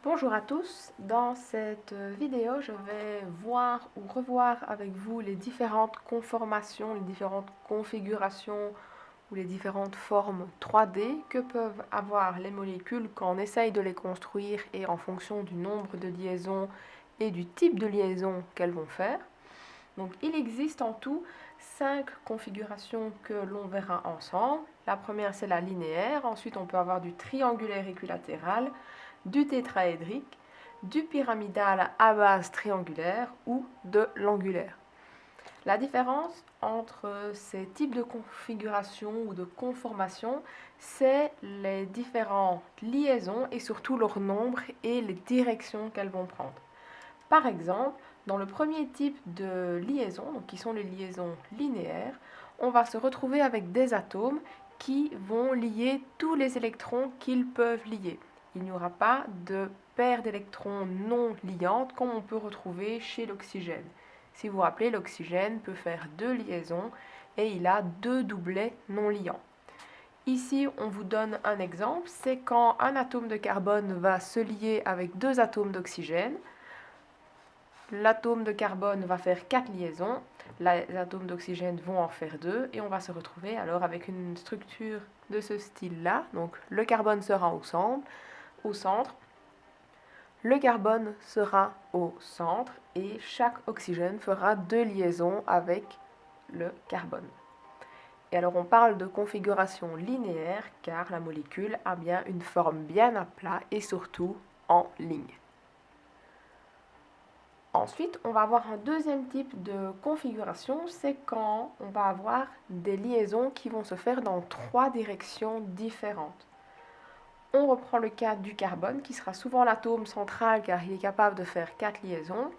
Bonjour à tous, dans cette vidéo je vais voir ou revoir avec vous les différentes conformations, les différentes configurations ou les différentes formes 3D que peuvent avoir les molécules quand on essaye de les construire et en fonction du nombre de liaisons et du type de liaison qu'elles vont faire. Donc il existe en tout 5 configurations que l'on verra ensemble. La première c'est la linéaire, ensuite on peut avoir du triangulaire équilatéral, du tétraédrique, du pyramidal à base triangulaire ou de l'angulaire. La différence entre ces types de configurations ou de conformations, c'est les différentes liaisons et surtout leur nombre et les directions qu'elles vont prendre. Par exemple, dans le premier type de liaison, donc qui sont les liaisons linéaires, on va se retrouver avec des atomes qui vont lier tous les électrons qu'ils peuvent lier. Il n'y aura pas de paire d'électrons non liantes comme on peut retrouver chez l'oxygène. Si vous vous rappelez, l'oxygène peut faire 2 liaisons et il a 2 doublets non liants. Ici, on vous donne un exemple, c'est quand un atome de carbone va se lier avec 2 atomes d'oxygène. L'atome de carbone va faire 4 liaisons, les atomes d'oxygène vont en faire 2 et on va se retrouver alors avec une structure de ce style-là. Donc le carbone sera au centre, le carbone sera au centre et chaque oxygène fera 2 liaisons avec le carbone. Et alors on parle de configuration linéaire car la molécule a bien une forme bien à plat et surtout en ligne. Ensuite, on va avoir un deuxième type de configuration, c'est quand on va avoir des liaisons qui vont se faire dans 3 directions différentes. On reprend le cas du carbone, qui sera souvent l'atome central car il est capable de faire 4 liaisons,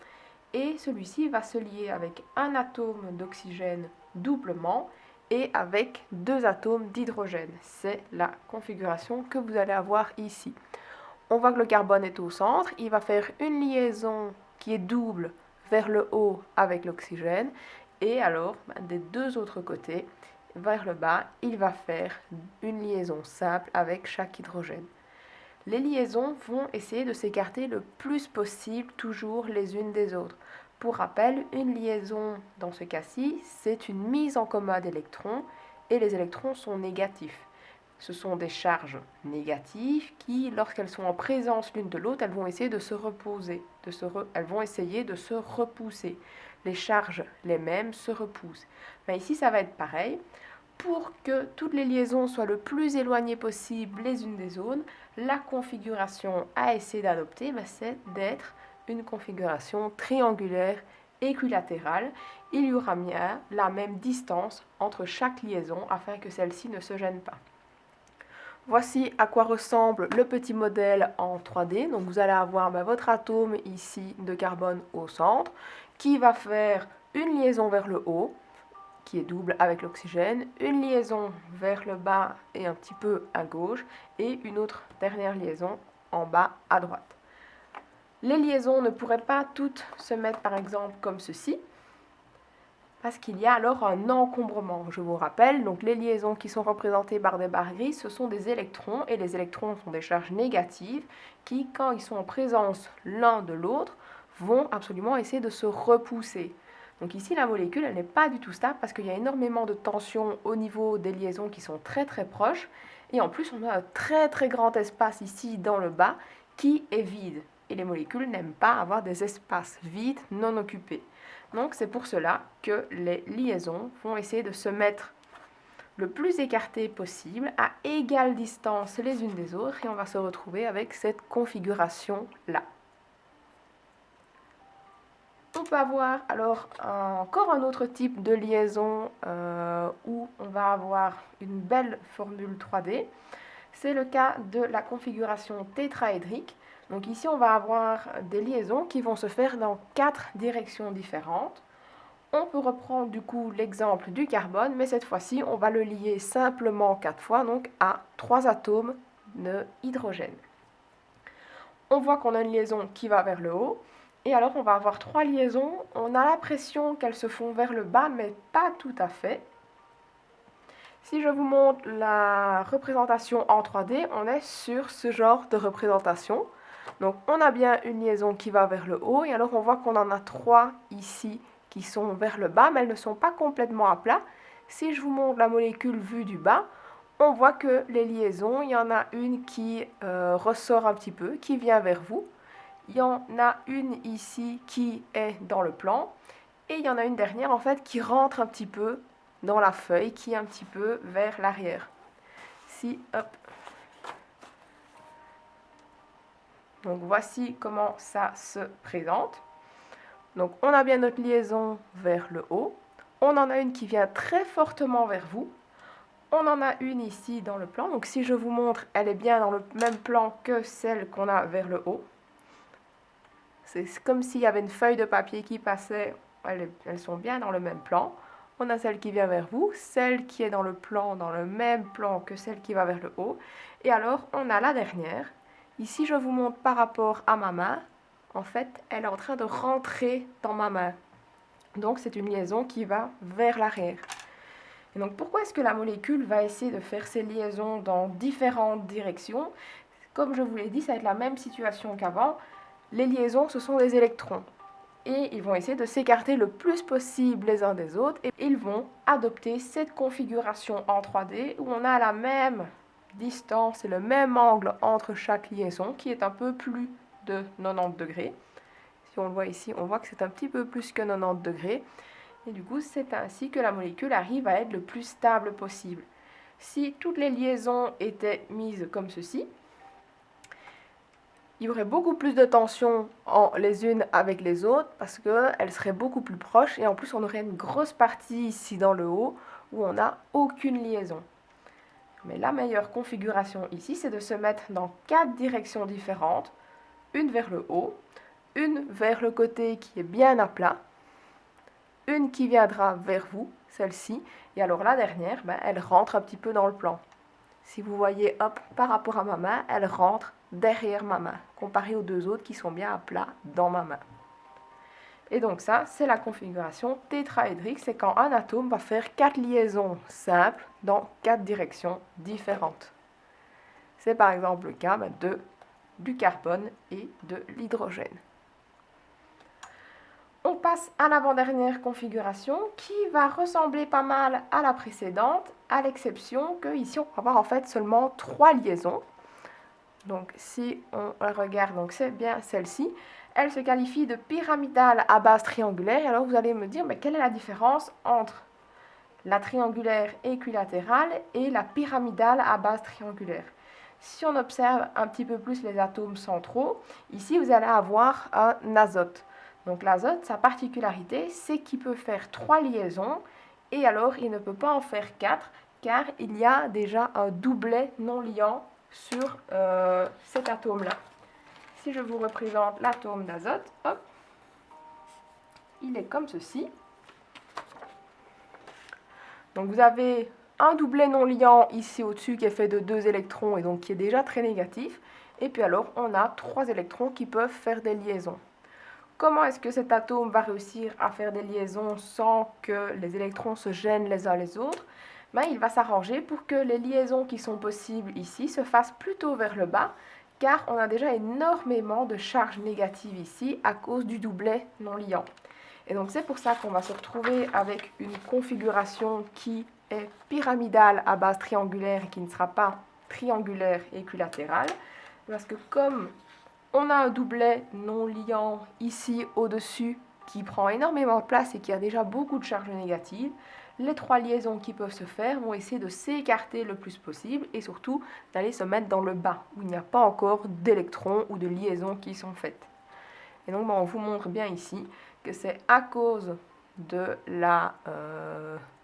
et celui-ci va se lier avec un atome d'oxygène doublement et avec 2 atomes d'hydrogène. C'est la configuration que vous allez avoir ici. On voit que le carbone est au centre, il va faire une liaison qui est double vers le haut avec l'oxygène et alors des deux autres côtés vers le bas il va faire une liaison simple avec chaque hydrogène. Les liaisons vont essayer de s'écarter le plus possible toujours les unes des autres. Pour rappel, une liaison dans ce cas-ci c'est une mise en commun d'électrons et les électrons sont négatifs. Ce sont des charges négatives qui, lorsqu'elles sont en présence l'une de l'autre, elles vont essayer de se reposer, elles vont essayer de se repousser. Les charges, les mêmes, se repoussent. Mais ici, ça va être pareil. Pour que toutes les liaisons soient le plus éloignées possible les unes des autres, la configuration à essayer d'adopter, c'est d'être une configuration triangulaire équilatérale. Il y aura bien la même distance entre chaque liaison afin que celle-ci ne se gêne pas. Voici à quoi ressemble le petit modèle en 3D. Donc vous allez avoir votre atome ici de carbone au centre qui va faire une liaison vers le haut qui est double avec l'oxygène, une liaison vers le bas et un petit peu à gauche et une autre dernière liaison en bas à droite. Les liaisons ne pourraient pas toutes se mettre par exemple comme ceci, parce qu'il y a alors un encombrement. Je vous rappelle, donc les liaisons qui sont représentées par des barres grises, ce sont des électrons, et les électrons sont des charges négatives qui, quand ils sont en présence l'un de l'autre, vont absolument essayer de se repousser. Donc ici, la molécule, elle n'est pas du tout stable parce qu'il y a énormément de tension au niveau des liaisons qui sont très très proches, et en plus, on a un très très grand espace ici dans le bas qui est vide. Et les molécules n'aiment pas avoir des espaces vides non occupés. Donc c'est pour cela que les liaisons vont essayer de se mettre le plus écartées possible, à égale distance les unes des autres, et on va se retrouver avec cette configuration-là. On peut avoir alors encore un autre type de liaison où on va avoir une belle formule 3D. C'est le cas de la configuration tétraédrique. Donc ici, on va avoir des liaisons qui vont se faire dans 4 directions différentes. On peut reprendre du coup l'exemple du carbone, mais cette fois-ci, on va le lier simplement 4 fois, donc à 3 atomes de hydrogène. On voit qu'on a une liaison qui va vers le haut, et alors on va avoir 3 liaisons. On a l'impression qu'elles se font vers le bas, mais pas tout à fait. Si je vous montre la représentation en 3D, on est sur ce genre de représentation. Donc on a bien une liaison qui va vers le haut, et alors on voit qu'on en a 3 ici qui sont vers le bas, mais elles ne sont pas complètement à plat. Si je vous montre la molécule vue du bas, on voit que les liaisons, il y en a une qui ressort un petit peu, qui vient vers vous. Il y en a une ici qui est dans le plan. Et il y en a une dernière en fait qui rentre un petit peu dans la feuille, qui est un petit peu vers l'arrière. Si, hop. Donc voici comment ça se présente. Donc on a bien notre liaison vers le haut. On en a une qui vient très fortement vers vous. On en a une ici dans le plan. Donc si je vous montre, elle est bien dans le même plan que celle qu'on a vers le haut. C'est comme s'il y avait une feuille de papier qui passait. Elles sont bien dans le même plan. On a celle qui vient vers vous, celle qui est dans le même plan que celle qui va vers le haut. Et alors, on a la dernière. Ici, je vous montre par rapport à ma main. En fait, elle est en train de rentrer dans ma main. Donc, c'est une liaison qui va vers l'arrière. Et donc, pourquoi est-ce que la molécule va essayer de faire ces liaisons dans différentes directions? Comme je vous l'ai dit, ça va être la même situation qu'avant. Les liaisons, ce sont des électrons. Et ils vont essayer de s'écarter le plus possible les uns des autres. Et ils vont adopter cette configuration en 3D où on a la même distance et le même angle entre chaque liaison qui est un peu plus de 90 degrés. Si on le voit ici, on voit que c'est un petit peu plus que 90 degrés. Et du coup, c'est ainsi que la molécule arrive à être le plus stable possible. Si toutes les liaisons étaient mises comme ceci, il y aurait beaucoup plus de tension les unes avec les autres parce qu'elles seraient beaucoup plus proches, et en plus on aurait une grosse partie ici dans le haut où on n'a aucune liaison. Mais la meilleure configuration ici, c'est de se mettre dans 4 directions différentes, une vers le haut, une vers le côté qui est bien à plat, une qui viendra vers vous, celle-ci, et alors la dernière, elle rentre un petit peu dans le plan. Si vous voyez, hop, par rapport à ma main, elle rentre derrière ma main, comparée aux deux autres qui sont bien à plat dans ma main. Et donc ça, c'est la configuration tétraédrique, c'est quand un atome va faire 4 liaisons simples dans 4 directions différentes. C'est par exemple le cas du carbone et de l'hydrogène. On passe à l'avant-dernière configuration qui va ressembler pas mal à la précédente, à l'exception que ici on va avoir en fait seulement 3 liaisons. Donc si on regarde, donc c'est bien celle-ci, elle se qualifie de pyramidale à base triangulaire. Et alors vous allez me dire, mais quelle est la différence entre la triangulaire équilatérale et la pyramidale à base triangulaire? Si on observe un petit peu plus les atomes centraux, ici vous allez avoir un azote. Donc l'azote, sa particularité, c'est qu'il peut faire 3 liaisons, et alors il ne peut pas en faire 4, car il y a déjà un doublet non liant sur cet atome-là. Si je vous représente l'atome d'azote, hop, il est comme ceci. Donc vous avez un doublet non liant ici au-dessus qui est fait de 2 électrons et donc qui est déjà très négatif. Et puis alors on a 3 électrons qui peuvent faire des liaisons. Comment est-ce que cet atome va réussir à faire des liaisons sans que les électrons se gênent les uns les autres? Il va s'arranger pour que les liaisons qui sont possibles ici se fassent plutôt vers le bas, car on a déjà énormément de charges négatives ici à cause du doublet non liant. Et donc c'est pour ça qu'on va se retrouver avec une configuration qui est pyramidale à base triangulaire et qui ne sera pas triangulaire équilatérale, parce que comme on a un doublet non liant ici au-dessus qui prend énormément de place et qui a déjà beaucoup de charges négatives, les 3 liaisons qui peuvent se faire vont essayer de s'écarter le plus possible et surtout d'aller se mettre dans le bas où il n'y a pas encore d'électrons ou de liaisons qui sont faites. Et donc on vous montre bien ici que c'est à cause de la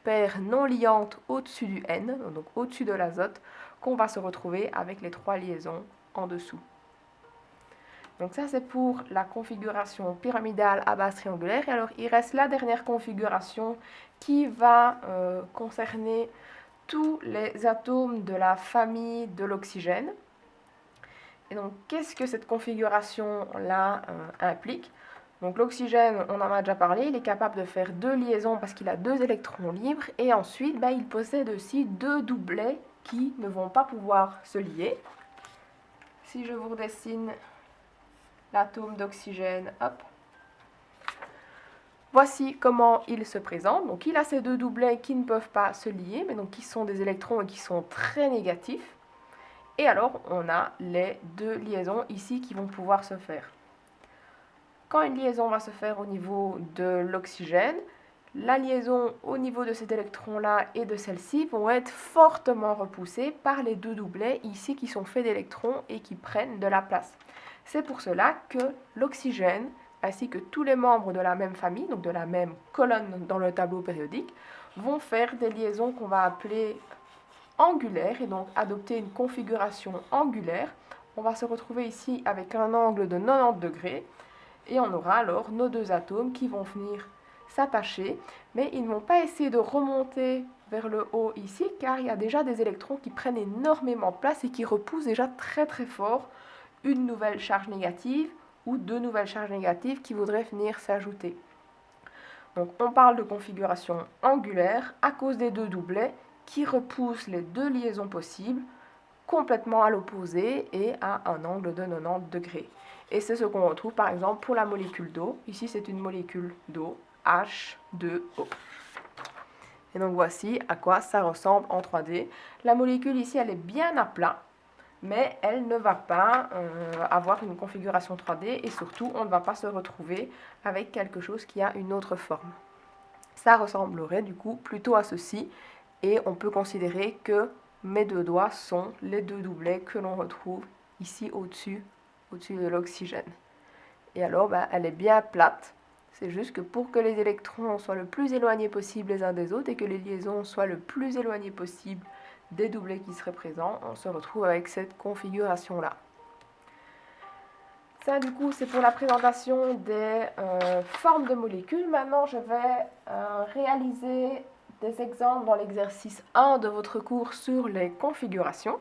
paire non liante au-dessus du N, donc au-dessus de l'azote, qu'on va se retrouver avec les 3 liaisons en dessous. Donc ça c'est pour la configuration pyramidale à base triangulaire. Et alors il reste la dernière configuration qui va concerner tous les atomes de la famille de l'oxygène. Et donc qu'est-ce que cette configuration-là implique? Donc l'oxygène, on en a déjà parlé, il est capable de faire 2 liaisons parce qu'il a 2 électrons libres. Et ensuite, il possède aussi 2 doublets qui ne vont pas pouvoir se lier. Si je vous redessine l'atome d'oxygène, hop. Voici comment il se présente. Donc il a ces deux doublets qui ne peuvent pas se lier, mais donc qui sont des électrons et qui sont très négatifs. Et alors on a les deux liaisons ici qui vont pouvoir se faire. Quand une liaison va se faire au niveau de l'oxygène, la liaison au niveau de cet électron-là et de celle-ci vont être fortement repoussées par les deux doublets ici qui sont faits d'électrons et qui prennent de la place. C'est pour cela que l'oxygène, ainsi que tous les membres de la même famille, donc de la même colonne dans le tableau périodique, vont faire des liaisons qu'on va appeler angulaires et donc adopter une configuration angulaire. On va se retrouver ici avec un angle de 90 degrés et on aura alors nos deux atomes qui vont venir s'attacher, mais ils ne vont pas essayer de remonter vers le haut ici, car il y a déjà des électrons qui prennent énormément de place et qui repoussent déjà très très fort une nouvelle charge négative ou deux nouvelles charges négatives qui voudraient venir s'ajouter. Donc on parle de configuration angulaire à cause des deux doublets qui repoussent les deux liaisons possibles complètement à l'opposé et à un angle de 90 degrés. Et c'est ce qu'on retrouve par exemple pour la molécule d'eau. Ici, c'est une molécule d'eau, H2O. Et donc voici à quoi ça ressemble en 3D. La molécule ici, elle est bien à plat, mais elle ne va pas avoir une configuration 3D et surtout, on ne va pas se retrouver avec quelque chose qui a une autre forme. Ça ressemblerait du coup plutôt à ceci et on peut considérer que mes deux doigts sont les deux doublets que l'on retrouve ici au-dessus de l'oxygène. Et alors, elle est bien plate. C'est juste que pour que les électrons soient le plus éloignés possible les uns des autres et que les liaisons soient le plus éloignées possible des doublets qui seraient présents, on se retrouve avec cette configuration-là. Ça, du coup, c'est pour la présentation des formes de molécules. Maintenant, je vais réaliser des exemples dans l'exercice 1 de votre cours sur les configurations.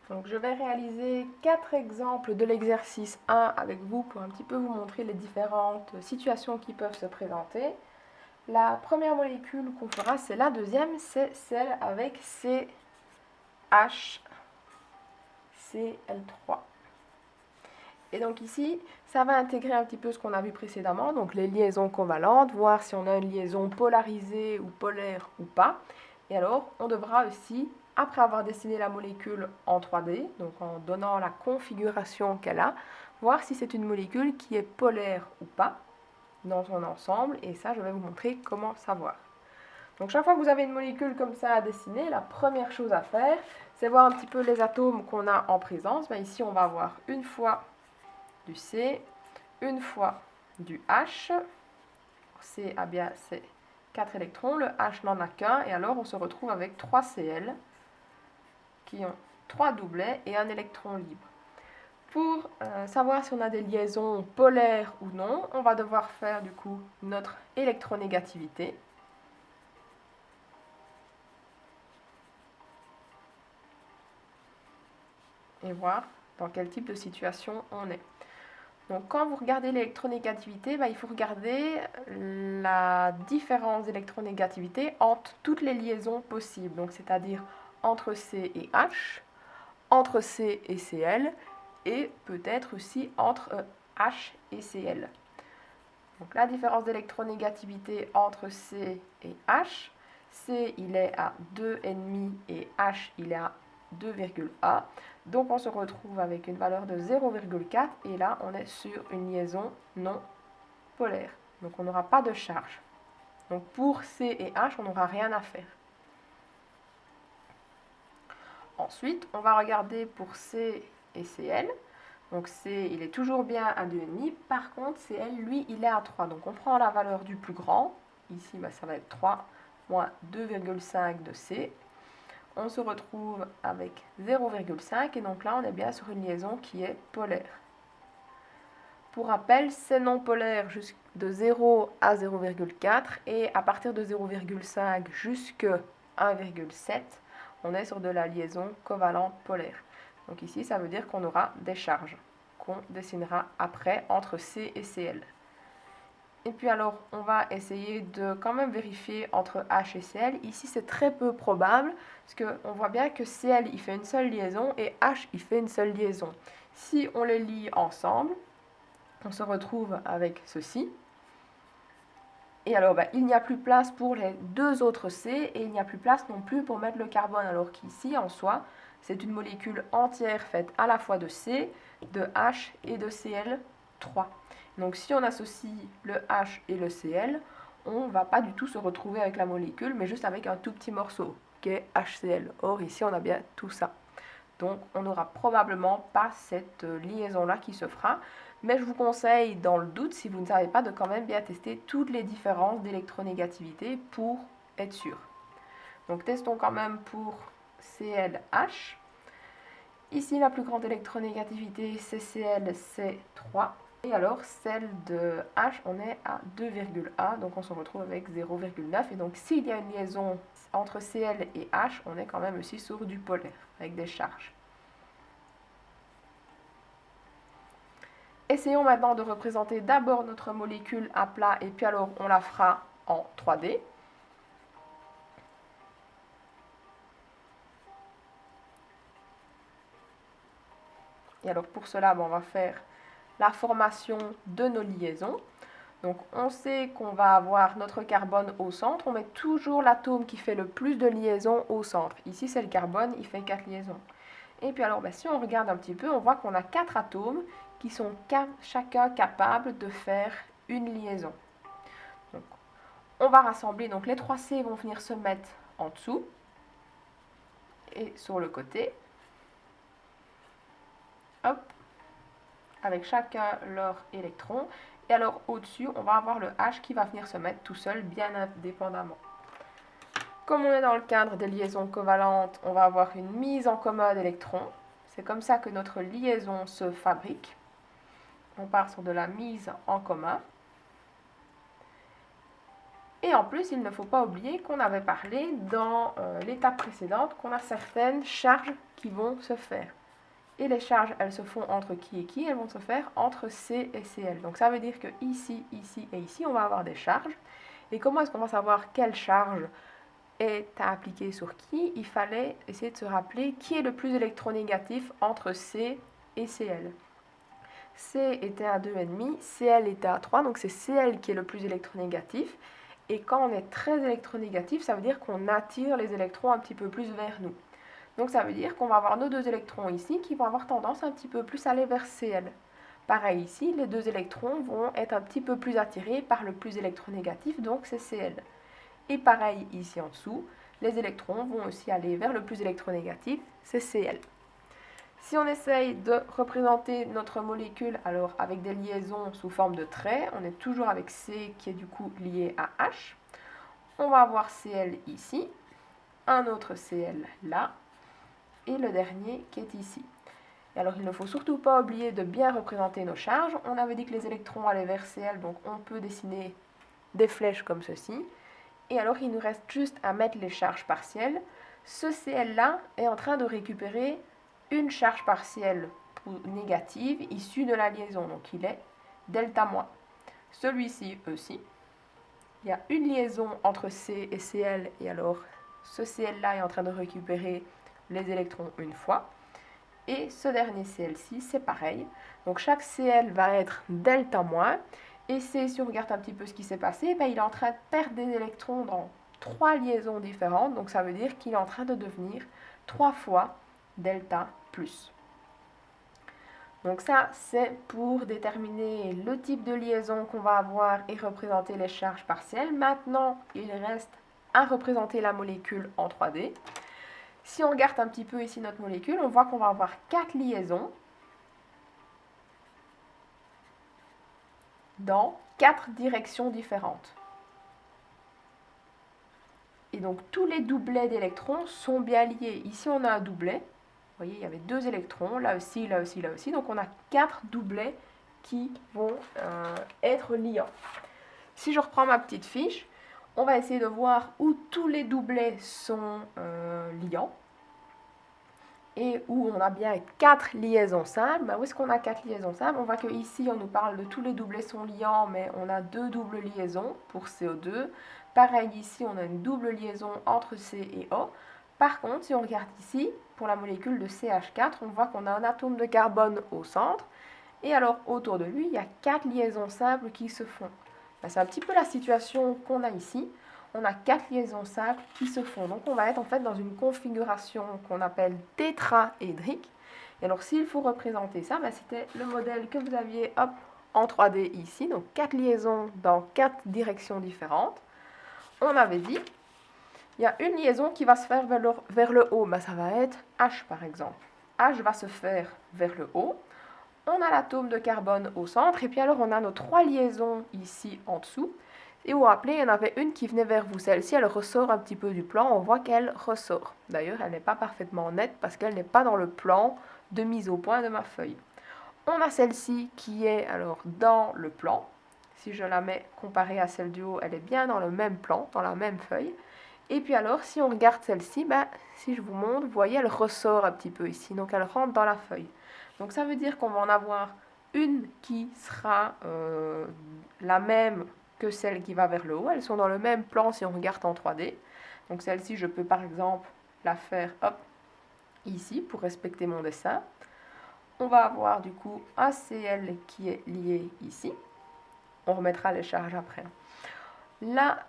Donc, je vais réaliser 4 exemples de l'exercice 1 avec vous pour un petit peu vous montrer les différentes situations qui peuvent se présenter. La première molécule qu'on fera, c'est la deuxième, c'est celle avec CHCl3. Et donc ici, ça va intégrer un petit peu ce qu'on a vu précédemment, donc les liaisons covalentes, voir si on a une liaison polarisée ou polaire ou pas. Et alors, on devra aussi, après avoir dessiné la molécule en 3D, donc en donnant la configuration qu'elle a, voir si c'est une molécule qui est polaire ou pas dans son ensemble. Et ça, je vais vous montrer comment savoir. Donc chaque fois que vous avez une molécule comme ça à dessiner, la première chose à faire, c'est voir un petit peu les atomes qu'on a en présence. Ici, on va avoir une fois du C, une fois du H. C a bien ses 4 électrons, le H n'en a qu'un, et alors on se retrouve avec 3 Cl qui ont 3 doublets et un électron libre. Pour savoir si on a des liaisons polaires ou non, on va devoir faire du coup notre électronégativité. Et voir dans quel type de situation on est. Donc quand vous regardez l'électronégativité, il faut regarder la différence d'électronégativité entre toutes les liaisons possibles, donc c'est-à-dire entre C et H, entre C et Cl, et peut-être aussi entre H et Cl. Donc la différence d'électronégativité entre C et H, C il est à 2,5 et H il est à 2,1. Donc on se retrouve avec une valeur de 0,4 et là on est sur une liaison non polaire. Donc on n'aura pas de charge. Donc pour C et H, on n'aura rien à faire. Ensuite, on va regarder pour C et Cl. Donc C, il est toujours bien à 2,5. Par contre, Cl, lui, il est à 3. Donc on prend la valeur du plus grand. Ici, ça va être 3 moins 2,5 de C. On se retrouve avec 0,5 et donc là on est bien sur une liaison qui est polaire. Pour rappel, c'est non polaire de 0 à 0,4 et à partir de 0,5 jusqu'à 1,7, on est sur de la liaison covalente polaire. Donc ici, ça veut dire qu'on aura des charges qu'on dessinera après entre C et Cl. Et puis alors, on va essayer de quand même vérifier entre H et Cl. Ici, c'est très peu probable, parce qu'on voit bien que Cl, il fait une seule liaison, et H, il fait une seule liaison. Si on les lie ensemble, on se retrouve avec ceci. Et alors, il n'y a plus place pour les deux autres C et il n'y a plus place non plus pour mettre le carbone, alors qu'ici, en soi, c'est une molécule entière faite à la fois de C, de H et de Cl3. Donc, si on associe le H et le Cl, on ne va pas du tout se retrouver avec la molécule, mais juste avec un tout petit morceau, qui est HCl. Or, ici, on a bien tout ça. Donc, on n'aura probablement pas cette liaison-là qui se fera. Mais je vous conseille, dans le doute, si vous ne savez pas, de quand même bien tester toutes les différences d'électronégativité pour être sûr. Donc, testons quand même pour ClH. Ici, la plus grande électronégativité, c'est Cl, c'est 3. Et alors, celle de H, on est à 2,1, donc on se retrouve avec 0,9. Et donc, s'il y a une liaison entre Cl et H, on est quand même aussi sur du polaire, avec des charges. Essayons maintenant de représenter d'abord notre molécule à plat et puis alors on la fera en 3D. Et alors pour cela, on va faire la formation de nos liaisons. Donc on sait qu'on va avoir notre carbone au centre. On met toujours l'atome qui fait le plus de liaisons au centre. Ici c'est le carbone, il fait 4 liaisons. Et puis alors si on regarde un petit peu, on voit qu'on a 4 atomes qui sont chacun capables de faire une liaison. Donc, on va rassembler, donc les 3 C vont venir se mettre en dessous et sur le côté. Hop, avec chacun leur électron. Et alors au-dessus, on va avoir le H qui va venir se mettre tout seul, bien indépendamment. Comme on est dans le cadre des liaisons covalentes, on va avoir une mise en commun d'électrons. C'est comme ça que notre liaison se fabrique. On part sur de la mise en commun. Et en plus, il ne faut pas oublier qu'on avait parlé dans l'étape précédente qu'on a certaines charges qui vont se faire. Et les charges, elles se font entre qui et qui? Elles vont se faire entre C et Cl. Donc ça veut dire que ici, ici et ici, on va avoir des charges. Et comment est-ce qu'on va savoir quelle charge est à appliquer sur qui? Il fallait essayer de se rappeler qui est le plus électronégatif entre C et Cl. C était à 2,5, Cl était à 3, donc c'est Cl qui est le plus électronégatif. Et quand on est très électronégatif, ça veut dire qu'on attire les électrons un petit peu plus vers nous. Donc ça veut dire qu'on va avoir nos deux électrons ici qui vont avoir tendance un petit peu plus à aller vers Cl. Pareil ici, les deux électrons vont être un petit peu plus attirés par le plus électronégatif, donc c'est Cl. Et pareil ici en dessous, les électrons vont aussi aller vers le plus électronégatif, c'est Cl. Si on essaye de représenter notre molécule alors avec des liaisons sous forme de traits, on est toujours avec C qui est du coup lié à H. On va avoir Cl ici, un autre Cl là, et le dernier qui est ici. Et alors il ne faut surtout pas oublier de bien représenter nos charges. On avait dit que les électrons allaient vers Cl, donc on peut dessiner des flèches comme ceci. Et alors il nous reste juste à mettre les charges partielles. Ce Cl là est en train de récupérer une charge partielle négative issue de la liaison, donc il est delta-. Celui-ci aussi, il y a une liaison entre C et Cl, et alors ce Cl là est en train de récupérer les électrons une fois. Et ce dernier Cl-ci, c'est pareil. Donc chaque Cl va être delta-. Et si on regarde un petit peu ce qui s'est passé, il est en train de perdre des électrons dans 3 liaisons différentes. Donc ça veut dire qu'il est en train de devenir 3 fois delta plus. Donc ça, c'est pour déterminer le type de liaison qu'on va avoir et représenter les charges partielles. Maintenant, il reste à représenter la molécule en 3D. Si on regarde un petit peu ici notre molécule, on voit qu'on va avoir 4 liaisons dans 4 directions différentes. Et donc tous les doublets d'électrons sont bien liés. Ici on a un doublet, vous voyez il y avait 2 électrons, là aussi, là aussi, là aussi. Donc on a 4 doublets qui vont être liants. Si je reprends ma petite fiche, on va essayer de voir où tous les doublets sont liants. Et où on a bien 4 liaisons simples. Où est-ce qu'on a 4 liaisons simples? On voit qu'ici, on nous parle de tous les doublets sont liants, mais on a 2 doubles liaisons pour CO2. Pareil ici, on a une double liaison entre C et O. Par contre, si on regarde ici, pour la molécule de CH4, on voit qu'on a un atome de carbone au centre Et alors autour de lui, il y a 4 liaisons simples qui se font. Ben, c'est un petit peu la situation qu'on a ici. On a 4 liaisons simples qui se font. Donc on va être en fait dans une configuration qu'on appelle tétraédrique. Et alors s'il faut représenter ça, ben, c'était le modèle que vous aviez hop, en 3D ici. Donc 4 liaisons dans 4 directions différentes. On avait dit, il y a une liaison qui va se faire vers le haut. Ben, ça va être H par exemple. H va se faire vers le haut. On a l'atome de carbone au centre, et puis alors on a nos 3 liaisons ici en dessous. Et vous vous rappelez, il y en avait une qui venait vers vous. Celle-ci, elle ressort un petit peu du plan, on voit qu'elle ressort. D'ailleurs, elle n'est pas parfaitement nette parce qu'elle n'est pas dans le plan de mise au point de ma feuille. On a celle-ci qui est alors dans le plan. Si je la mets comparée à celle du haut, elle est bien dans le même plan, dans la même feuille. Et puis alors, si on regarde celle-ci, ben, si je vous montre, vous voyez, elle ressort un petit peu ici. Donc elle rentre dans la feuille. Donc ça veut dire qu'on va en avoir une qui sera la même que celle qui va vers le haut. Elles sont dans le même plan si on regarde en 3D. Donc celle-ci, je peux par exemple la faire hop, ici pour respecter mon dessin. On va avoir du coup un Cl qui est lié ici. On remettra les charges après. La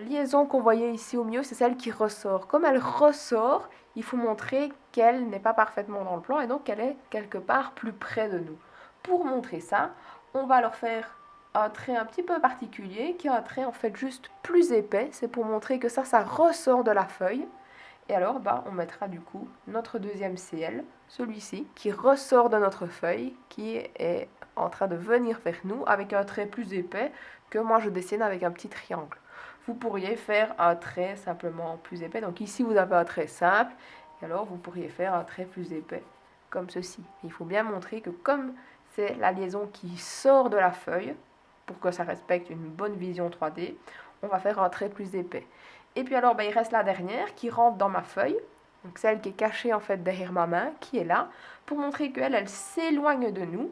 liaison qu'on voyait ici au milieu, c'est celle qui ressort. Comme elle ressort, il faut montrer qu'elle n'est pas parfaitement dans le plan et donc qu'elle est quelque part plus près de nous. Pour montrer ça, on va leur faire un trait un petit peu particulier, qui est un trait en fait juste plus épais. C'est pour montrer que ça ressort de la feuille. Et alors, bah, on mettra du coup notre deuxième Cl, celui-ci, qui ressort de notre feuille, qui est en train de venir vers nous avec un trait plus épais que moi je dessine avec un petit triangle. Vous pourriez faire un trait simplement plus épais. Donc ici, vous avez un trait simple, et alors vous pourriez faire un trait plus épais, comme ceci. Il faut bien montrer que comme c'est la liaison qui sort de la feuille, pour que ça respecte une bonne vision 3D, on va faire un trait plus épais. Et puis alors, il reste la dernière qui rentre dans ma feuille, donc celle qui est cachée en fait derrière ma main, qui est là, pour montrer qu'elle, elle s'éloigne de nous.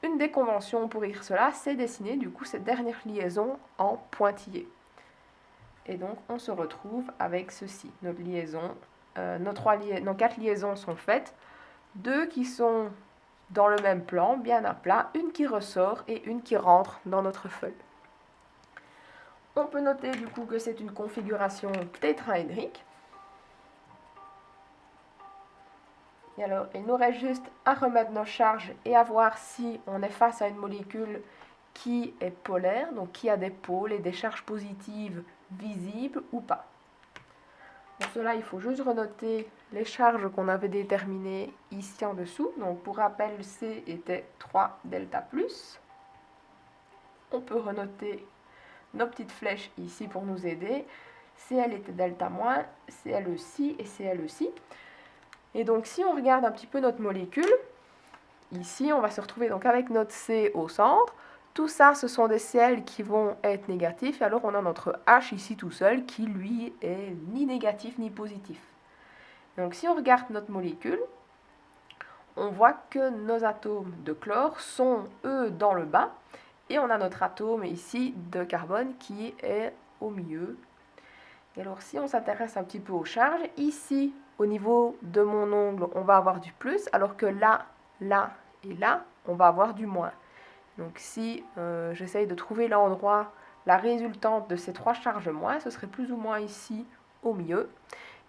Une des conventions pour écrire cela, c'est dessiner du coup cette dernière liaison en pointillé. Et donc on se retrouve avec ceci, notre liaison, nos 4 liaisons sont faites, 2 qui sont dans le même plan, bien à plat, une qui ressort et une qui rentre dans notre feuille. On peut noter du coup que c'est une configuration tétraédrique. Et alors, il nous reste juste à remettre nos charges et à voir si on est face à une molécule qui est polaire, donc qui a des pôles et des charges positives visibles ou pas. Pour cela, il faut juste renoter les charges qu'on avait déterminées ici en dessous. Donc pour rappel, C était 3 delta plus. On peut renoter nos petites flèches ici pour nous aider. Cl était delta moins, Cl aussi et Cl aussi. Et donc si on regarde un petit peu notre molécule, ici on va se retrouver donc avec notre C au centre. Tout ça, ce sont des Cl qui vont être négatifs. Et alors on a notre H ici tout seul qui lui est ni négatif ni positif. Donc si on regarde notre molécule, on voit que nos atomes de chlore sont eux dans le bas. Et on a notre atome ici de carbone qui est au milieu. Et alors si on s'intéresse un petit peu aux charges, ici au niveau de mon ongle, on va avoir du plus, alors que là, là et là, on va avoir du moins. Donc si j'essaye de trouver l'endroit, la résultante de ces 3 charges moins, ce serait plus ou moins ici au milieu.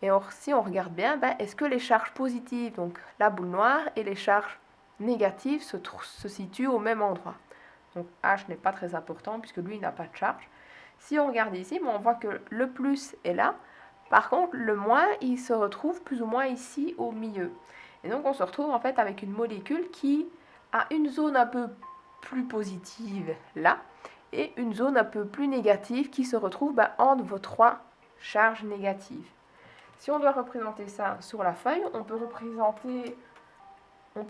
Et alors si on regarde bien, est-ce que les charges positives, donc la boule noire, et les charges négatives se situent au même endroit? Donc H n'est pas très important puisque lui, il n'a pas de charge. Si on regarde ici, on voit que le plus est là. Par contre, le moins, il se retrouve plus ou moins ici au milieu. Et donc, on se retrouve en fait avec une molécule qui a une zone un peu plus positive là et une zone un peu plus négative qui se retrouve entre vos 3 charges négatives. Si on doit représenter ça sur la feuille, on peut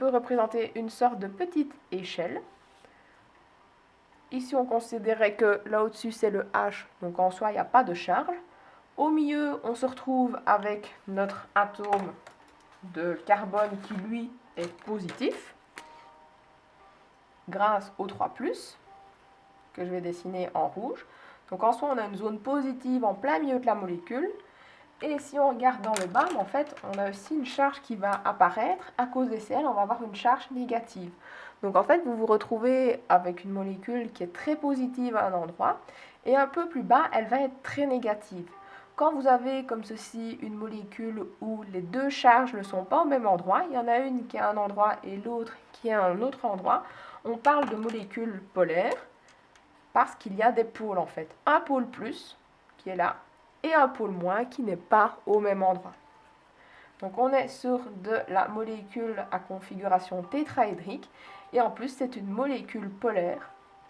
représenter une sorte de petite échelle. Ici, on considérait que là au-dessus, c'est le H, donc en soi, il n'y a pas de charge. Au milieu, on se retrouve avec notre atome de carbone qui, lui, est positif, grâce au 3+, que je vais dessiner en rouge. Donc en soi, on a une zone positive en plein milieu de la molécule. Et si on regarde dans le bas, en fait, on a aussi une charge qui va apparaître. À cause des Cl, on va avoir une charge négative. Donc en fait, vous vous retrouvez avec une molécule qui est très positive à un endroit, et un peu plus bas, elle va être très négative. Quand vous avez comme ceci une molécule où les deux charges ne sont pas au même endroit, il y en a une qui est à un endroit et l'autre qui est à un autre endroit, on parle de molécules polaires parce qu'il y a des pôles en fait. Un pôle plus qui est là et un pôle moins qui n'est pas au même endroit. Donc on est sur de la molécule à configuration tétraédrique et en plus c'est une molécule polaire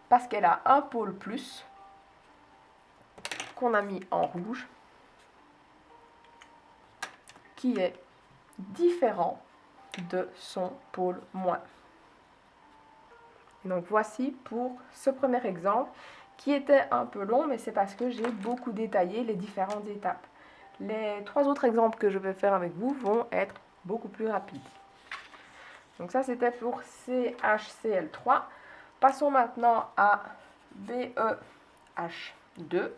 parce qu'elle a un pôle plus qu'on a mis en rouge qui est différent de son pôle moins. Et donc voici pour ce premier exemple qui était un peu long, mais c'est parce que j'ai beaucoup détaillé les différentes étapes. Les 3 autres exemples que je vais faire avec vous vont être beaucoup plus rapides. Donc ça c'était pour CHCl3. Passons maintenant à BeH2.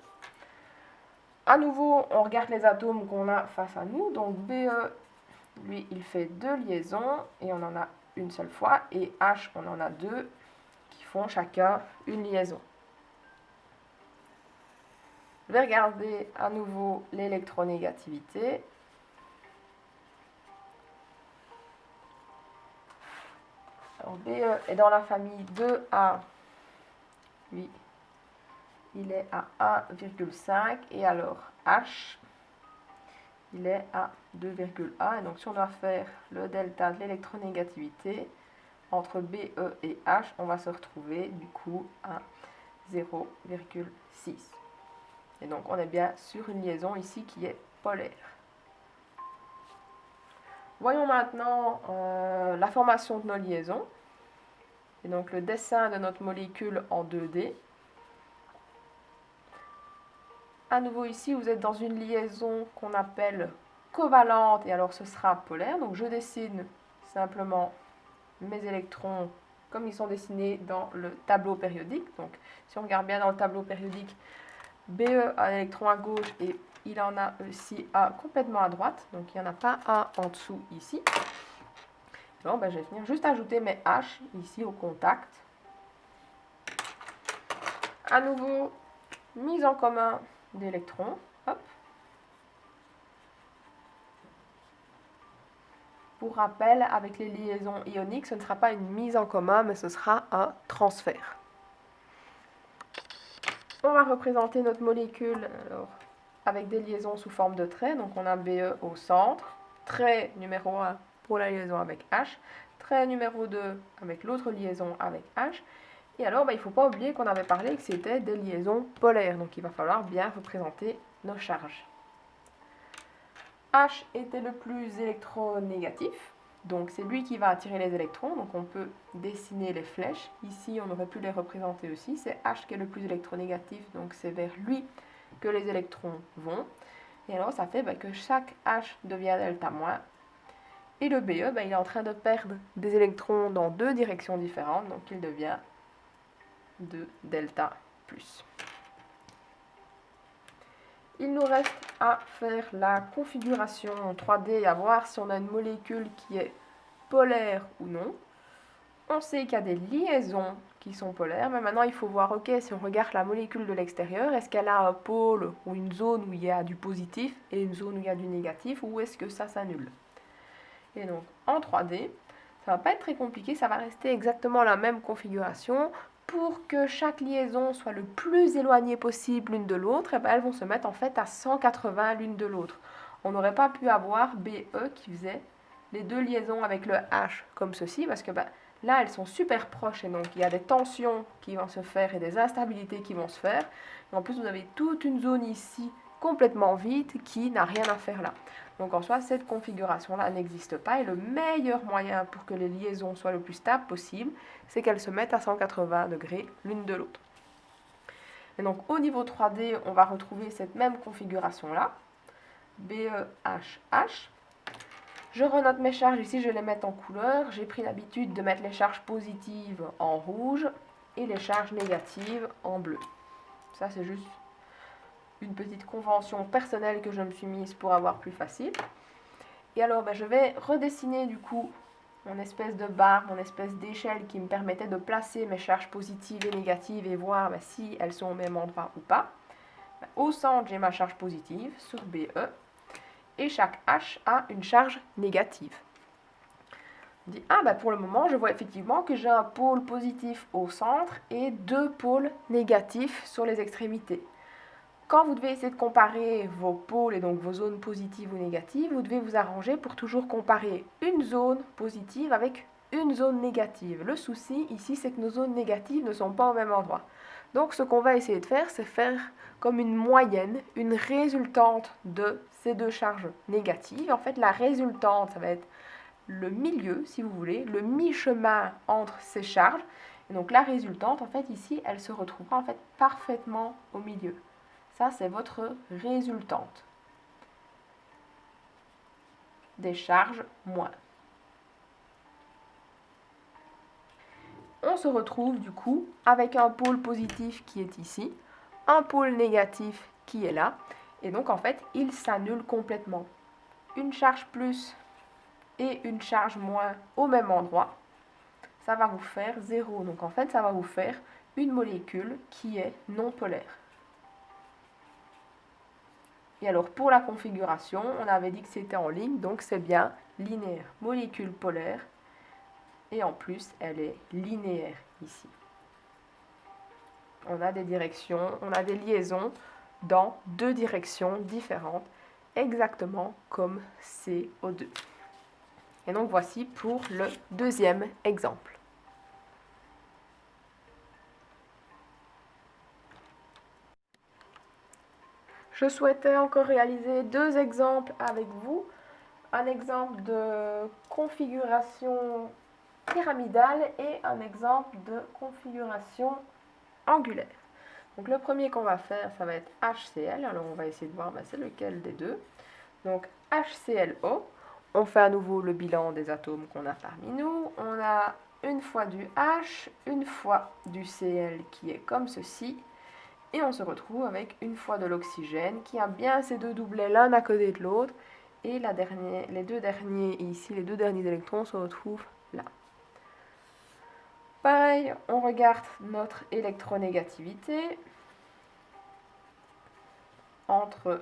À nouveau, on regarde les atomes qu'on a face à nous. Donc Be, lui, il fait 2 liaisons et on en a une seule fois. Et H, on en a 2 qui font chacun une liaison. Je vais regarder à nouveau l'électronégativité. Alors Be est dans la famille 2A. Lui, il est à 1,5. Et alors H, il est à 2,1. Et donc si on doit faire le delta de l'électronégativité entre Be et H, on va se retrouver du coup à 0,6. Et donc on est bien sur une liaison ici qui est polaire. Voyons maintenant la formation de nos liaisons. Et donc le dessin de notre molécule en 2D. À nouveau ici, vous êtes dans une liaison qu'on appelle covalente et alors ce sera polaire. Donc je dessine simplement mes électrons comme ils sont dessinés dans le tableau périodique. Donc si on regarde bien dans le tableau périodique, Be a un électron à gauche et il en a aussi un complètement à droite. Donc il n'y en a pas un en dessous ici. Bon, ben, je vais venir juste ajouter mes H ici au contact. À nouveau, mise en commun d'électrons. Hop. Pour rappel, avec les liaisons ioniques, ce ne sera pas une mise en commun, mais ce sera un transfert. On va représenter notre molécule alors, avec des liaisons sous forme de traits. Donc on a Be au centre, trait numéro 1 pour la liaison avec H, trait numéro 2 avec l'autre liaison avec H. Et alors, il ne faut pas oublier qu'on avait parlé que c'était des liaisons polaires. Donc il va falloir bien représenter nos charges. H était le plus électronégatif. Donc c'est lui qui va attirer les électrons, donc on peut dessiner les flèches. Ici on aurait pu les représenter aussi, c'est H qui est le plus électronégatif, donc c'est vers lui que les électrons vont. Et alors ça fait que chaque H devient delta moins. Et le Be, il est en train de perdre des électrons dans 2 directions différentes, donc il devient de delta plus. Il nous reste à faire la configuration en 3D et à voir si on a une molécule qui est polaire ou non. On sait qu'il y a des liaisons qui sont polaires, mais maintenant il faut voir, ok, si on regarde la molécule de l'extérieur, est-ce qu'elle a un pôle ou une zone où il y a du positif et une zone où il y a du négatif, ou est-ce que ça s'annule? Et donc en 3D, ça va pas être très compliqué, ça va rester exactement la même configuration. Pour que chaque liaison soit le plus éloignée possible l'une de l'autre, elles vont se mettre en fait à 180 l'une de l'autre. On n'aurait pas pu avoir BE qui faisait les 2 liaisons avec le H comme ceci, parce que là elles sont super proches et donc il y a des tensions qui vont se faire et des instabilités qui vont se faire. Et en plus vous avez toute une zone ici complètement vide qui n'a rien à faire là. Donc en soi, cette configuration-là n'existe pas et le meilleur moyen pour que les liaisons soient le plus stables possible, c'est qu'elles se mettent à 180 degrés l'une de l'autre. Et donc au niveau 3D, on va retrouver cette même configuration-là, BeHH. Je renote mes charges ici, je les mets en couleur. J'ai pris l'habitude de mettre les charges positives en rouge et les charges négatives en bleu. Ça, c'est juste une petite convention personnelle que je me suis mise pour avoir plus facile. Et alors, je vais redessiner du coup mon espèce de barre, mon espèce d'échelle qui me permettait de placer mes charges positives et négatives et voir si elles sont au même endroit ou pas. Au centre, j'ai ma charge positive sur BE et chaque H a une charge négative. On dit, pour le moment, je vois effectivement que j'ai un pôle positif au centre et 2 pôles négatifs sur les extrémités. Quand vous devez essayer de comparer vos pôles et donc vos zones positives ou négatives, vous devez vous arranger pour toujours comparer une zone positive avec une zone négative. Le souci ici, c'est que nos zones négatives ne sont pas au même endroit. Donc ce qu'on va essayer de faire, c'est faire comme une moyenne, une résultante de ces deux charges négatives. En fait, la résultante, ça va être le milieu, si vous voulez, le mi-chemin entre ces charges. Et donc la résultante, en fait, ici, elle se retrouvera en fait parfaitement au milieu. Ça, c'est votre résultante des charges moins. On se retrouve du coup avec un pôle positif qui est ici, un pôle négatif qui est là, et donc en fait, ils s'annulent complètement. Une charge plus et une charge moins au même endroit, ça va vous faire 0. Donc en fait, ça va vous faire une molécule qui est non polaire. Et alors pour la configuration, on avait dit que c'était en ligne, donc c'est bien linéaire. Molécule polaire, et en plus elle est linéaire ici. On a des directions, on a des liaisons dans deux directions différentes, exactement comme CO2. Et donc voici pour le deuxième exemple. Je souhaitais encore réaliser deux exemples avec vous. Un exemple de configuration pyramidale et un exemple de configuration angulaire. Donc le premier qu'on va faire, ça va être HCl. Alors on va essayer de voir c'est lequel des deux. Donc HClO, on fait à nouveau le bilan des atomes qu'on a parmi nous. On a une fois du H, une fois du Cl qui est comme ceci. Et on se retrouve avec une fois de l'oxygène qui a bien ces deux doublets l'un à côté de l'autre. Et les deux derniers ici, les deux derniers électrons se retrouvent là. Pareil, on regarde notre électronégativité entre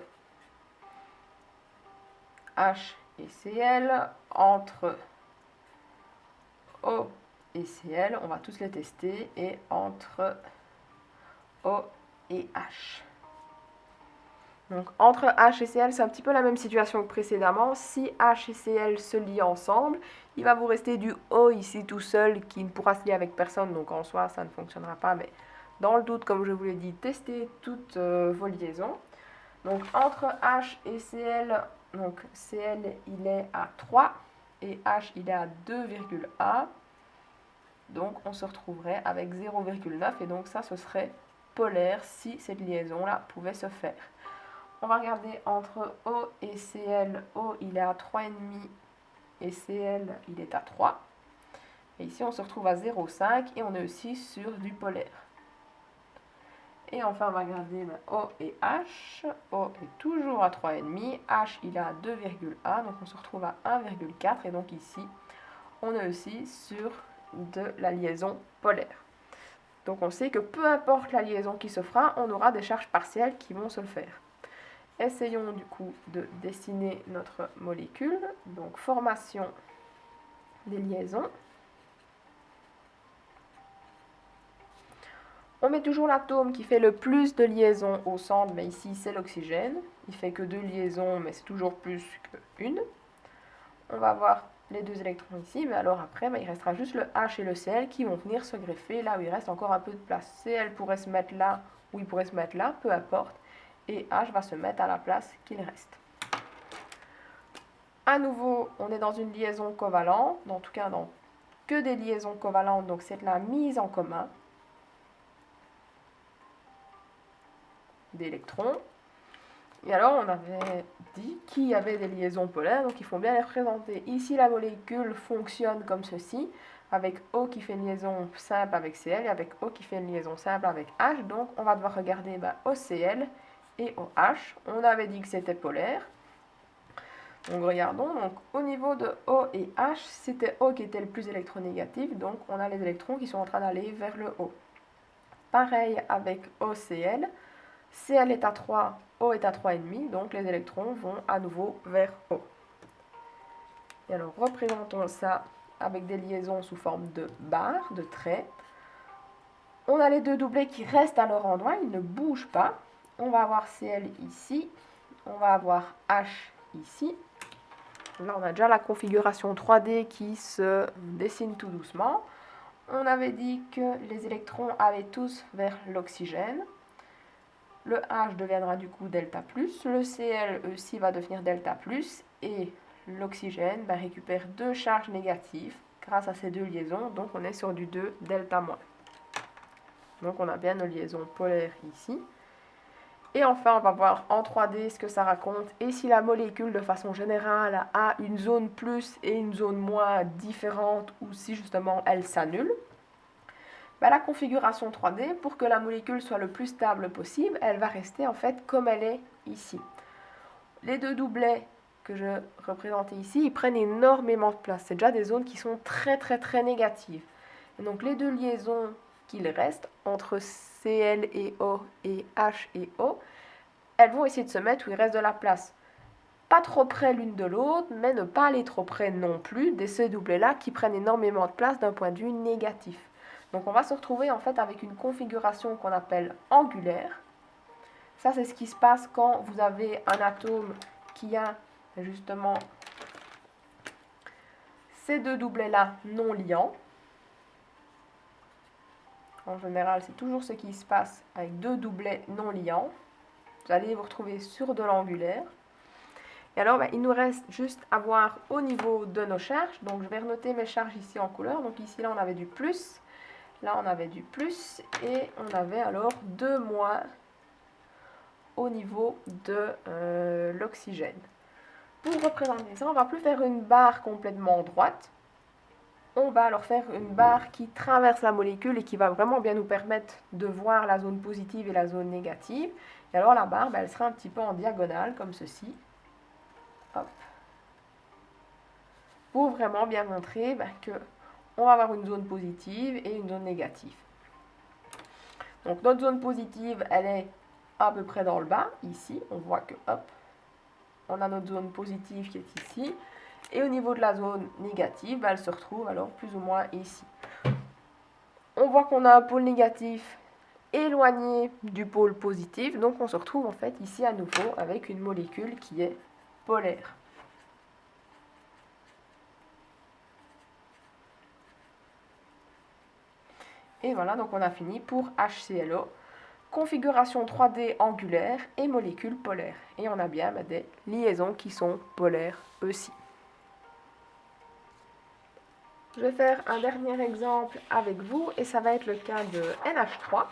H et Cl, entre O et Cl, on va tous les tester, et entre O et H. Donc entre H et Cl, c'est un petit peu la même situation que précédemment. Si H et Cl se lient ensemble, il va vous rester du O ici tout seul qui ne pourra se lier avec personne, donc en soi ça ne fonctionnera pas, mais dans le doute, comme je vous l'ai dit, testez toutes vos liaisons. Donc entre H et Cl, donc Cl il est à 3 et H il est à 2,1. Donc on se retrouverait avec 0,9 et donc ça ce serait polaire si cette liaison là pouvait se faire. On va regarder entre O et Cl. O il est à 3,5 et Cl il est à 3. Et ici on se retrouve à 0,5 et on est aussi sur du polaire. Et enfin on va regarder O et H. O est toujours à 3,5. H il est à 2,1 donc on se retrouve à 1,4 et donc ici on est aussi sur de la liaison polaire. Donc on sait que peu importe la liaison qui se fera, on aura des charges partielles qui vont se le faire. Essayons du coup de dessiner notre molécule. Donc formation des liaisons. On met toujours l'atome qui fait le plus de liaisons au centre, mais ici c'est l'oxygène. Il fait que 2 liaisons, mais c'est toujours plus qu'une. On va avoir les 2 électrons ici, mais alors après, il restera juste le H et le Cl qui vont venir se greffer là où il reste encore un peu de place. Cl pourrait se mettre là ou il pourrait se mettre là, peu importe. Et H va se mettre à la place qu'il reste. À nouveau, on est dans une liaison covalente, en tout cas dans que des liaisons covalentes, donc c'est la mise en commun d'électrons. Et alors, on avait dit qu'il y avait des liaisons polaires, donc il faut bien les représenter. Ici, la molécule fonctionne comme ceci, avec O qui fait une liaison simple avec Cl et avec O qui fait une liaison simple avec H. Donc, on va devoir regarder OCl et OH. On avait dit que c'était polaire. Donc regardons, donc au niveau de O et H, c'était O qui était le plus électronégatif, donc on a les électrons qui sont en train d'aller vers le haut. Pareil avec OCl, Cl est à 3, O est à 3,5, donc les électrons vont à nouveau vers O. Et alors représentons ça avec des liaisons sous forme de barres, de traits. On a les deux doublets qui restent à leur endroit, ils ne bougent pas. On va avoir Cl ici, on va avoir H ici. Là, on a déjà la configuration 3D qui se dessine tout doucement. On avait dit que les électrons allaient tous vers l'oxygène. Le H deviendra du coup delta+, le Cl aussi va devenir delta+, et l'oxygène récupère deux charges négatives grâce à ces deux liaisons, donc on est sur du 2 delta-. Donc on a bien nos liaisons polaires ici. Et enfin, on va voir en 3D ce que ça raconte et si la molécule, de façon générale, a une zone plus et une zone moins différente ou si justement elle s'annule. La configuration 3D, pour que la molécule soit le plus stable possible, elle va rester en fait comme elle est ici. Les deux doublets que je représentais ici, ils prennent énormément de place. C'est déjà des zones qui sont très négatives. Et donc les deux liaisons qu'il reste entre Cl et O et H et O, elles vont essayer de se mettre où il reste de la place. Pas trop près l'une de l'autre, mais ne pas aller trop près non plus de ces doublets-là qui prennent énormément de place d'un point de vue négatif. Donc on va se retrouver en fait avec une configuration qu'on appelle angulaire. Ça, c'est ce qui se passe quand vous avez un atome qui a justement ces deux doublets-là non liants. En général, c'est toujours ce qui se passe avec deux doublets non liants. Vous allez vous retrouver sur de l'angulaire. Et alors, il nous reste juste à voir au niveau de nos charges. Donc, je vais renoter mes charges ici en couleur. Donc, ici, là, on avait du plus. Là, on avait du plus. Et on avait alors 2 moins au niveau de l'oxygène. Pour représenter ça, on ne va plus faire une barre complètement droite. On va alors faire une barre qui traverse la molécule et qui va vraiment bien nous permettre de voir la zone positive et la zone négative. Et alors la barre, elle sera un petit peu en diagonale, comme ceci. Hop. Pour vraiment bien montrer que on va avoir une zone positive et une zone négative. Donc notre zone positive, elle est à peu près dans le bas, ici. On voit que, hop, on a notre zone positive qui est ici. Et au niveau de la zone négative, elle se retrouve alors plus ou moins ici. On voit qu'on a un pôle négatif éloigné du pôle positif, donc on se retrouve en fait ici à nouveau avec une molécule qui est polaire. Et voilà, donc on a fini pour HClO, configuration 3D angulaire et molécule polaire. Et on a bien des liaisons qui sont polaires aussi. Je vais faire un dernier exemple avec vous et ça va être le cas de NH3.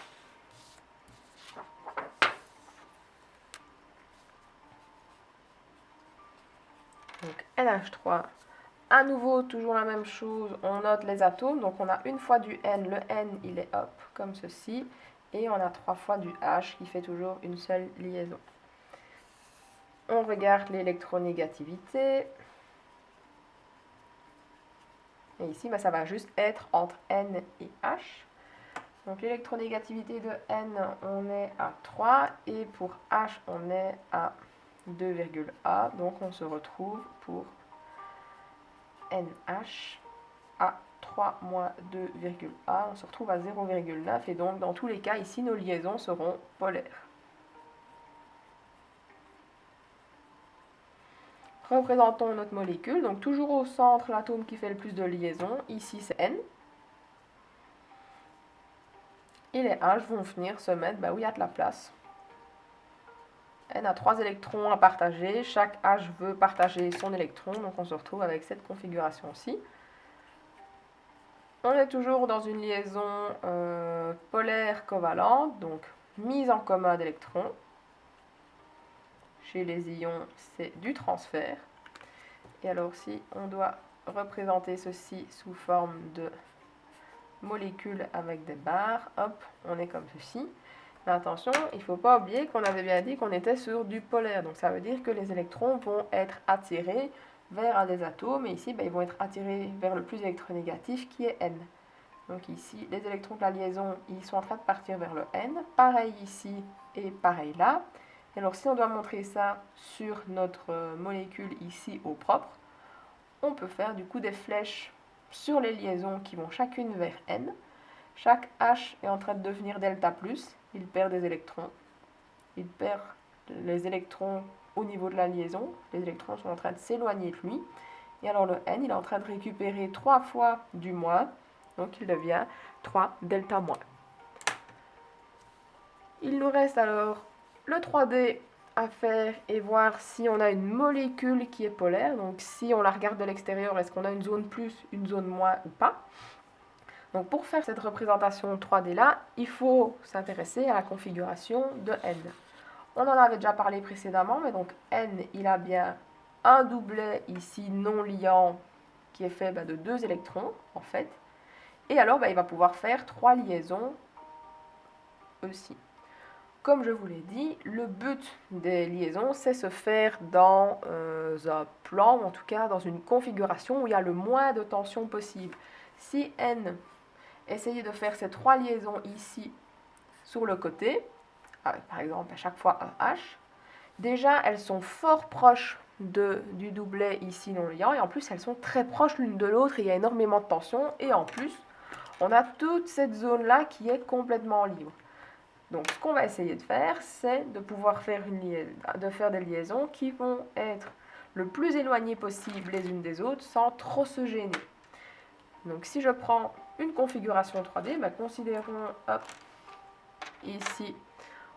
Donc NH3, à nouveau toujours la même chose, on note les atomes, donc on a une fois du N, le N il est hop comme ceci, et on a 3 fois du H qui fait toujours une seule liaison. On regarde l'électronégativité. Et ici, ça va juste être entre N et H. Donc l'électronégativité de N, on est à 3 et pour H, on est à 2,A. Donc on se retrouve pour NH à 3 moins 2,A. On se retrouve à 0,9 et donc dans tous les cas, ici, nos liaisons seront polaires. Représentons notre molécule. Donc toujours au centre, l'atome qui fait le plus de liaisons. Ici, c'est N. Et les H vont venir se mettre où il y a de la place. N a 3 électrons à partager. Chaque H veut partager son électron. Donc on se retrouve avec cette configuration-ci. On est toujours dans une liaison polaire covalente. Donc mise en commun d'électrons. Chez les ions, c'est du transfert. Et alors si on doit représenter ceci sous forme de molécules avec des barres, hop, on est comme ceci. Mais attention, il ne faut pas oublier qu'on avait bien dit qu'on était sur du polaire. Donc ça veut dire que les électrons vont être attirés vers un des atomes. Et ici, ils vont être attirés vers le plus électronégatif qui est N. Donc ici, les électrons de la liaison, ils sont en train de partir vers le N. Pareil ici et pareil là. Et alors si on doit montrer ça sur notre molécule ici au propre, on peut faire du coup des flèches sur les liaisons qui vont chacune vers N. Chaque H est en train de devenir delta plus, il perd des électrons. Il perd les électrons au niveau de la liaison. Les électrons sont en train de s'éloigner de lui. Et alors le N, il est en train de récupérer 3 fois du moins. Donc il devient 3 delta moins. Il nous reste alors le 3D à faire et voir si on a une molécule qui est polaire. Donc si on la regarde de l'extérieur, est-ce qu'on a une zone plus, une zone moins ou pas. Donc pour faire cette représentation 3D là, il faut s'intéresser à la configuration de N. On en avait déjà parlé précédemment, mais donc N, il a bien un doublet ici non liant qui est fait de 2 électrons en fait. Et alors il va pouvoir faire 3 liaisons aussi. Comme je vous l'ai dit, le but des liaisons, c'est se faire dans un plan, ou en tout cas dans une configuration où il y a le moins de tension possible. Si N essayait de faire ces 3 liaisons ici sur le côté, avec par exemple à chaque fois un H, déjà elles sont fort proches du doublet ici non liant, et en plus elles sont très proches l'une de l'autre, il y a énormément de tension, et en plus on a toute cette zone là qui est complètement libre. Donc ce qu'on va essayer de faire, c'est de pouvoir faire, des liaisons qui vont être le plus éloignées possible les unes des autres sans trop se gêner. Donc si je prends une configuration 3D, considérons, hop, ici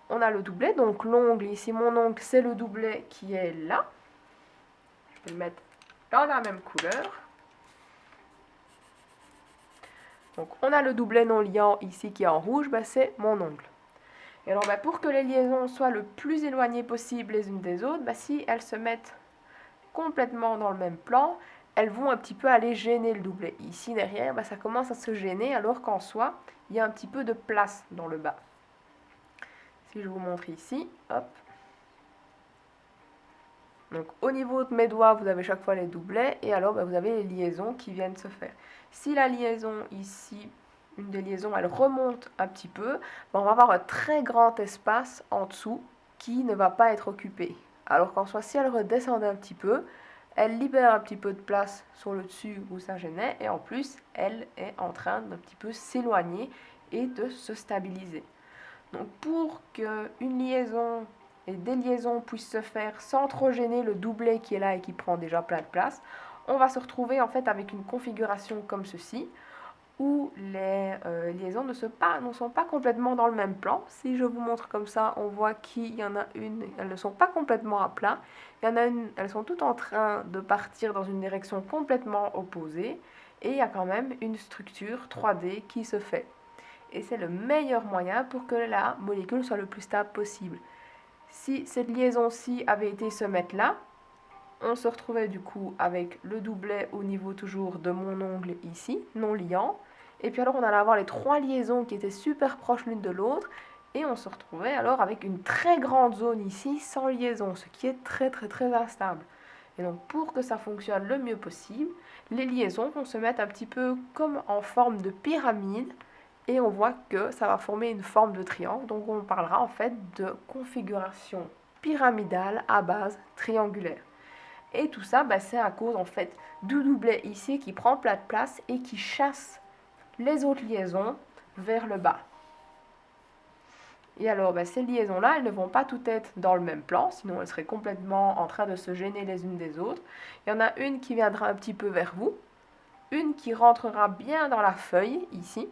on a le doublet, donc l'ongle, ici mon ongle c'est le doublet qui est là. Je vais le mettre dans la même couleur. Donc on a le doublet non liant ici qui est en rouge, c'est mon ongle. Et alors pour que les liaisons soient le plus éloignées possible les unes des autres, si elles se mettent complètement dans le même plan, elles vont un petit peu aller gêner le doublet. Ici derrière, ça commence à se gêner alors qu'en soi, il y a un petit peu de place dans le bas. Si je vous montre ici, hop. Donc au niveau de mes doigts, vous avez chaque fois les doublets et alors vous avez les liaisons qui viennent se faire. Si la liaison ici, une des liaisons, elle remonte un petit peu, on va avoir un très grand espace en dessous qui ne va pas être occupé. Alors qu'en soit, si elle redescendait un petit peu, elle libère un petit peu de place sur le dessus où ça gênait et en plus, elle est en train d'un petit peu s'éloigner et de se stabiliser. Donc pour qu'une liaison et des liaisons puissent se faire sans trop gêner le doublet qui est là et qui prend déjà plein de place, on va se retrouver en fait avec une configuration comme ceci, où les liaisons ne sont pas complètement dans le même plan. Si je vous montre comme ça, on voit qu'il y en a une, elles ne sont pas complètement à plat. Il y en a une, elles sont toutes en train de partir dans une direction complètement opposée. Et il y a quand même une structure 3D qui se fait. Et c'est le meilleur moyen pour que la molécule soit le plus stable possible. Si cette liaison-ci avait été se mettre là, on se retrouvait du coup avec le doublet au niveau toujours de mon ongle ici, non liant. Et puis alors on allait avoir les 3 liaisons qui étaient super proches l'une de l'autre. Et on se retrouvait alors avec une très grande zone ici sans liaison, ce qui est très très très instable. Et donc pour que ça fonctionne le mieux possible, les liaisons vont se mettre un petit peu comme en forme de pyramide. Et on voit que ça va former une forme de triangle. Donc on parlera en fait de configuration pyramidale à base triangulaire. Et tout ça, c'est à cause en fait du doublet ici qui prend plein de place et qui chasse les autres liaisons vers le bas. Et alors, ces liaisons-là, elles ne vont pas toutes être dans le même plan, sinon elles seraient complètement en train de se gêner les unes des autres. Il y en a une qui viendra un petit peu vers vous, une qui rentrera bien dans la feuille, ici.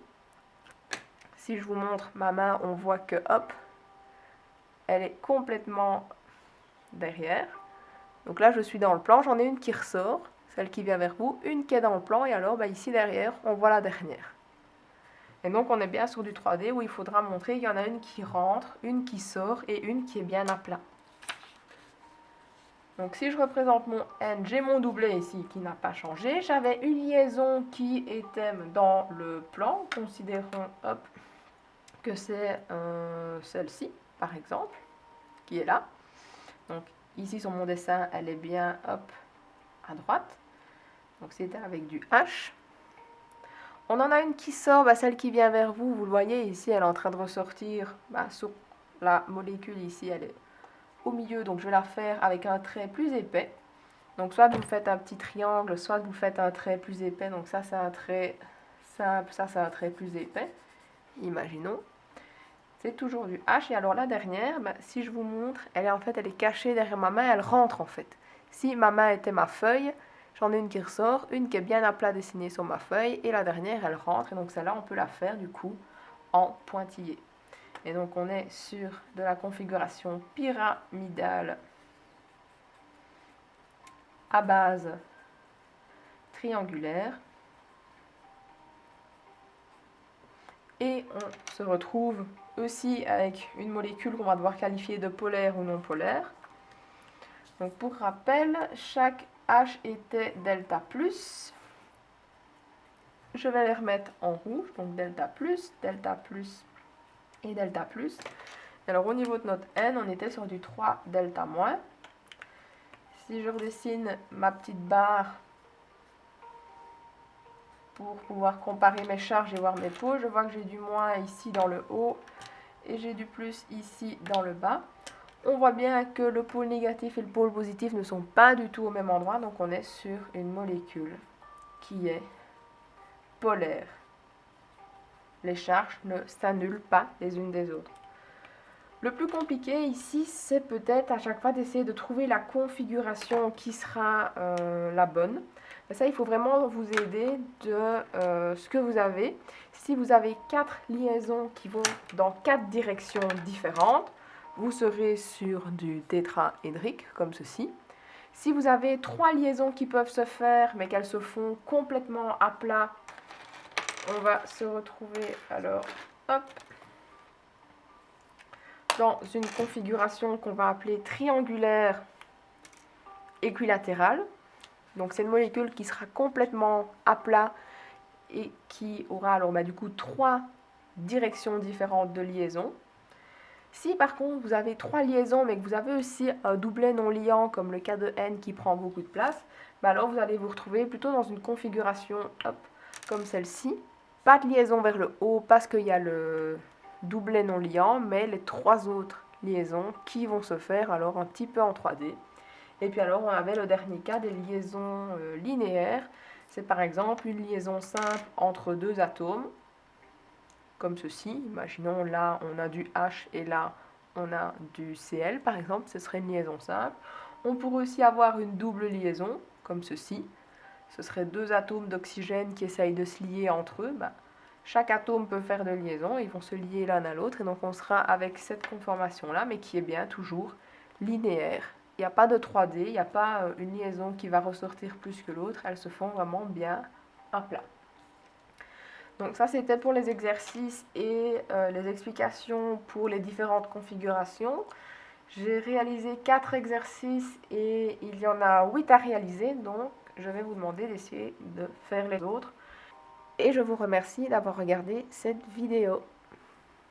Si je vous montre ma main, on voit que, hop, elle est complètement derrière. Donc là, je suis dans le plan, j'en ai une qui ressort, celle qui vient vers vous, une qui est dans le plan, et alors ici derrière, on voit la dernière. Et donc on est bien sur du 3D où il faudra montrer qu'il y en a une qui rentre, une qui sort et une qui est bien à plat. Donc si je représente mon N, j'ai mon doublet ici qui n'a pas changé. J'avais une liaison qui était dans le plan, considérons que c'est celle-ci, par exemple, qui est là. Donc ici sur mon dessin, elle est bien hop, à droite. Donc c'était avec du H. On en a une qui sort, celle qui vient vers vous, vous le voyez ici, elle est en train de ressortir sur la molécule ici, elle est au milieu, donc je vais la faire avec un trait plus épais. Donc soit vous faites un petit triangle, soit vous faites un trait plus épais, donc ça c'est un trait simple, ça c'est un trait plus épais, imaginons. C'est toujours du H, et alors la dernière, si je vous montre, elle est cachée derrière ma main, elle rentre en fait. Si ma main était ma feuille, j'en ai une qui ressort, une qui est bien à plat dessinée sur ma feuille, et la dernière elle rentre, et donc celle-là on peut la faire du coup en pointillé. Et donc on est sur de la configuration pyramidale à base triangulaire. Et on se retrouve aussi avec une molécule qu'on va devoir qualifier de polaire ou non polaire. Donc pour rappel, chaque H était delta plus. Je vais les remettre en rouge, donc delta plus et delta plus. Alors au niveau de notre N, on était sur du 3 delta moins. Si je redessine ma petite barre pour pouvoir comparer mes charges et voir mes pôles, je vois que j'ai du moins ici dans le haut et j'ai du plus ici dans le bas. On voit bien que le pôle négatif et le pôle positif ne sont pas du tout au même endroit, donc on est sur une molécule qui est polaire. Les charges ne s'annulent pas les unes des autres. Le plus compliqué ici, c'est peut-être à chaque fois d'essayer de trouver la configuration qui sera la bonne. Mais ça, il faut vraiment vous aider de ce que vous avez. Si vous avez 4 liaisons qui vont dans 4 directions différentes, vous serez sur du tétraédrique, comme ceci. Si vous avez 3 liaisons qui peuvent se faire, mais qu'elles se font complètement à plat, on va se retrouver alors, hop, dans une configuration qu'on va appeler triangulaire équilatérale. Donc c'est une molécule qui sera complètement à plat et qui aura alors du coup 3 directions différentes de liaison. Si par contre vous avez 3 liaisons mais que vous avez aussi un doublet non liant comme le cas de N qui prend beaucoup de place, alors vous allez vous retrouver plutôt dans une configuration comme celle-ci. Pas de liaison vers le haut parce qu'il y a le doublet non liant, mais les 3 autres liaisons qui vont se faire alors un petit peu en 3D. Et puis alors on avait le dernier cas des liaisons linéaires. C'est par exemple une liaison simple entre 2 atomes, comme ceci. Imaginons là on a du H et là on a du Cl par exemple, ce serait une liaison simple. On pourrait aussi avoir une double liaison, comme ceci. Ce serait 2 atomes d'oxygène qui essayent de se lier entre eux. Chaque atome peut faire de liaison, ils vont se lier l'un à l'autre, et donc on sera avec cette conformation-là, mais qui est bien toujours linéaire. Il n'y a pas de 3D, il n'y a pas une liaison qui va ressortir plus que l'autre, elles se font vraiment bien à plat. Donc ça c'était pour les exercices et les explications pour les différentes configurations. J'ai réalisé 4 exercices et il y en a 8 à réaliser, donc je vais vous demander d'essayer de faire les autres. Et je vous remercie d'avoir regardé cette vidéo.